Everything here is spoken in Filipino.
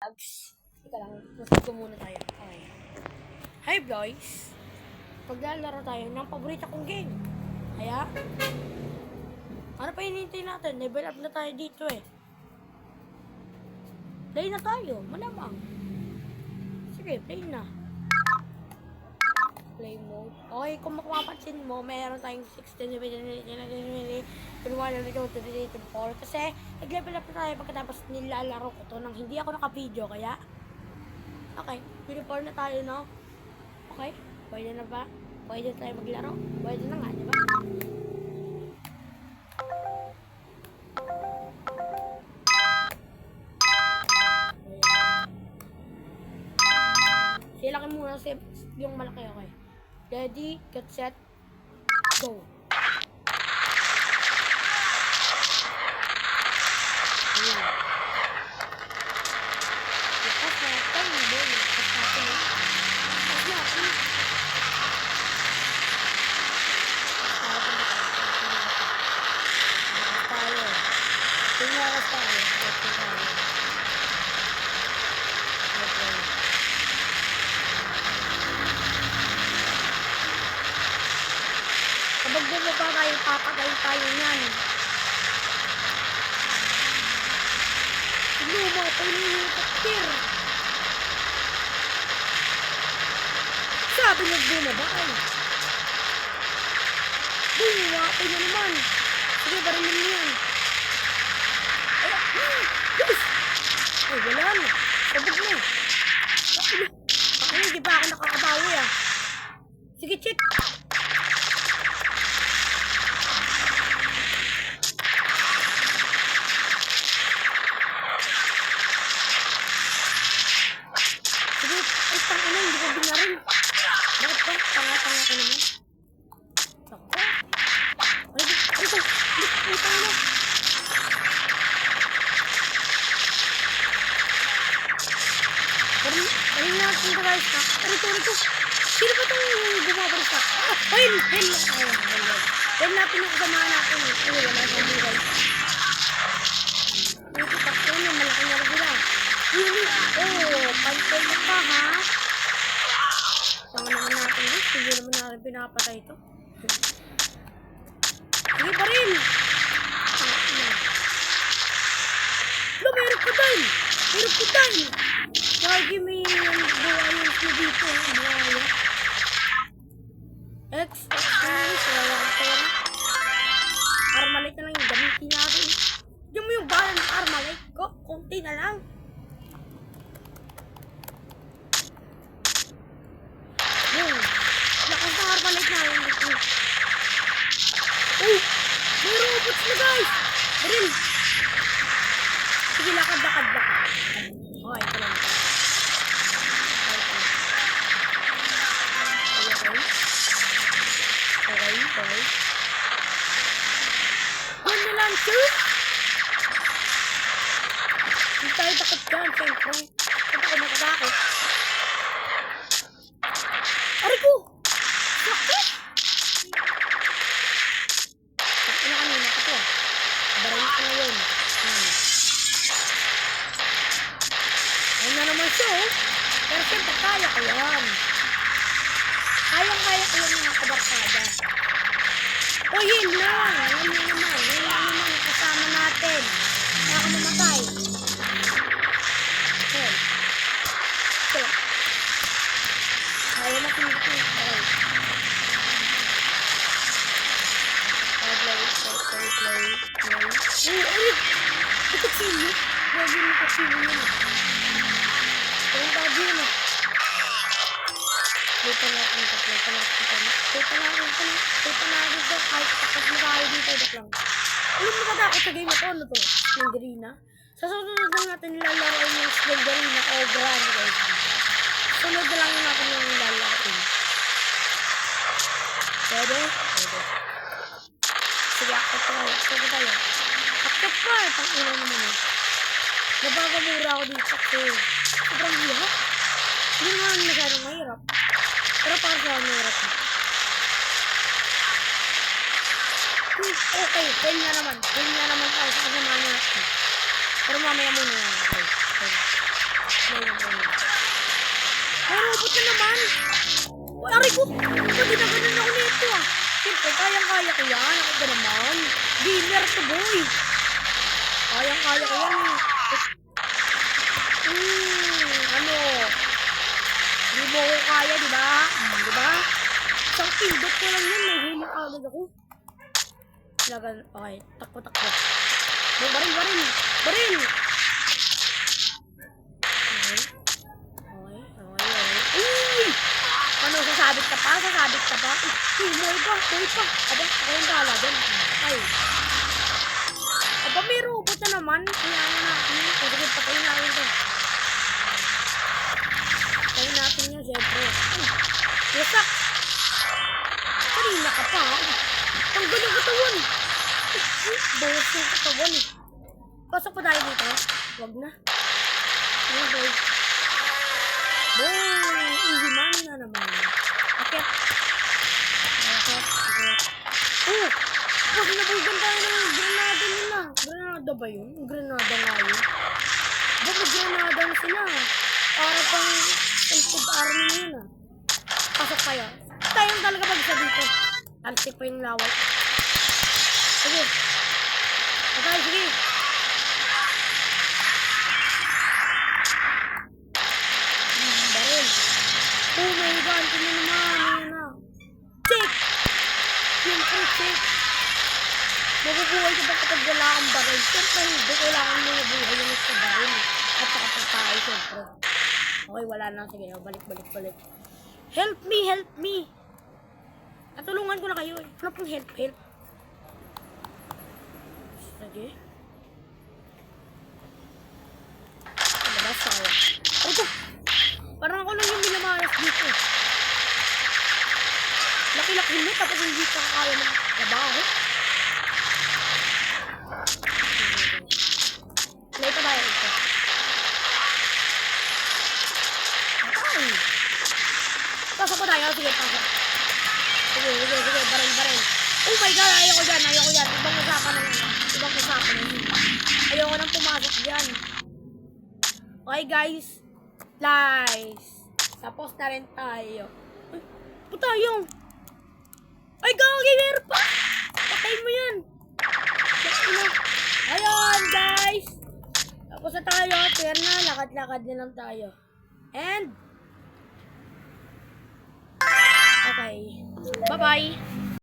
Teka lang, masig ko muna tayo. Okay. Hi guys! Paglalaro tayo ng paborito kong game. Kaya, ano pa hinihintay natin? Level up na tayo dito eh. Play na tayo, malamang. Sige, play na. Play mode. Okay, kung mapapansin mo, mayroon tayong 16 kasi nag-level up na tayo pagkatapos nilalaro ko to nang hindi ako naka-video, kaya okay, 24 na tayo, no? Okay, pwede na ba? Pwede tayo maglaro? Pwede na nga, di ba? Silaki muna yung malaki, okay? Ready, get set, go! Kapag bumaba tayo, papagay tayo yan. Tignan mo, ito yung helicopter. Sabi niya bumaba ay. Bumaba ako na naman. Sige, barilin mo yan. Yes! Ay, wala na. Sabog na. Ako hindi pa ako nakakabawi ah. Sige, check. Sige, ay tangina, hindi ko binarin. Bakit ba? Tanga-tanga ko naman. Ako. Ay, ito. Ay, tanga. Ayun natin ito guys ha. Rito. Sino ba itong bumabaris ha? Ayun natin yung kasama natin. Wala sa mga guys. Ito takto niya. Malaki na sila. Pantay na pa ha. Tama naman natin guys. Hindi naman natin pinapatay ito. Sige pa rin. Meron pa tayo. Lagi may buhay yung siya dito. Buhay. Wala ang pera. Armalite na lang yung gamitin natin. Diyan mo yung bala ng Armalite ko. Kunti na lang. Yun. Lakas ng Armalite na lang. May robots na guys. Rin. Sige, lakad. Okay, ito lang. Okay. Ano lang, sir? Hindi tayo takot dyan, siyempre. Hindi ako nakatakot. Aray ko! Sakit! Sakit na kanina pa to. Barang ko na yun. Ayun na naman siya, oh. Pero siyempre, kaya ko yan. Kaya ko yung mga kabarkada. O yun lang. Yun naman. Kasama natin. Kaya ako mamatay. Okay. Kaya na pinito. Okay. Play. Ito sino? Huwag yun nakasino yun. Parang bago yun ah. Dito natin ito. Kahit kapag makahay dito, lang. Alam mo katakot sa game na to, ano to? Slenderina. Sa susunod lang natin nilalaro yung Slenderina o Granny guys. Sunod na lang natin yung nilalaro. Pwede? Sige, akit tayo. Akit pa! Pang-ina naman eh. Nabagamura ako dito kasi sobrang hirap. Hindi naman masyadong mahirap. Pero para sa mahirap na. Okay, fail na naman tayo sa kasama natin. Pero mamaya muna yan. Okay. na naman. Uy, aray ko. Hindi na ganun ako nito ah. Siyempre, kayang-kaya ko yan. Ako ba naman? Gamer to boy. Kayang-kaya ko yan eh. Ano? Hindi mo ko kaya, di ba? Di ba? Isang pindot ko lang yun. May huli agad ako. Lagan, okay. Takbo. Baril. Okay. Uy! Ano, sasabit ka pa? Uy, pa. Aba, ako yung gala dyan. Ay. Aba, may robot na naman. Kaya natin. Sige, patayin natin ito. Patayin natin yun, siyempre. Yasak! Kanina ka pa. Tanggal yung katawan. Bawas yung katawan. Pasok pa tayo dito. Wag na. Okay. Boom! Easy money na naman. Akit. Oh! Mas nabugan tayo ng granada nila. Granada ba yun? Granada nga yun. Ba't granada na sila? Para pang self army yun ah. Pasok kayo. Tayong talaga mag-isa dito. Alsik pa yung laway. Sige. Patay, sige. Baril. Oh my God, ito na naman. Ayan na. Check! Siyempre, check. Mabubuhay ka ba kapag wala ang baril? Siyempre, hindi. Kailangan mo nabuhay yung sa baril. At saka pagkain, siyempre. Okay, wala na. Sige, balik. Help me! Natulungan ko na kayo eh. Ano pong help? Sige. Ano ba, sawa? Ito! Parang ako lang yung minamalas dito. Laki-laki mo, tapos hindi ka kaya ng trabaho. Ito ba yun ito? Ay! Pasok pa tayo. Sige, pasok. Sige, baril. Oh my God, ayoko dyan. Ibang usapan na yun. Ayoko nang pumasok dyan. Okay guys. Tapos na rin tayo. Ay, tayo. Ay, gamer pa. Patay mo yan. Ayun guys. Tapos na tayo. Pero na, lakad-lakad na lang tayo. And okay. Bye-bye.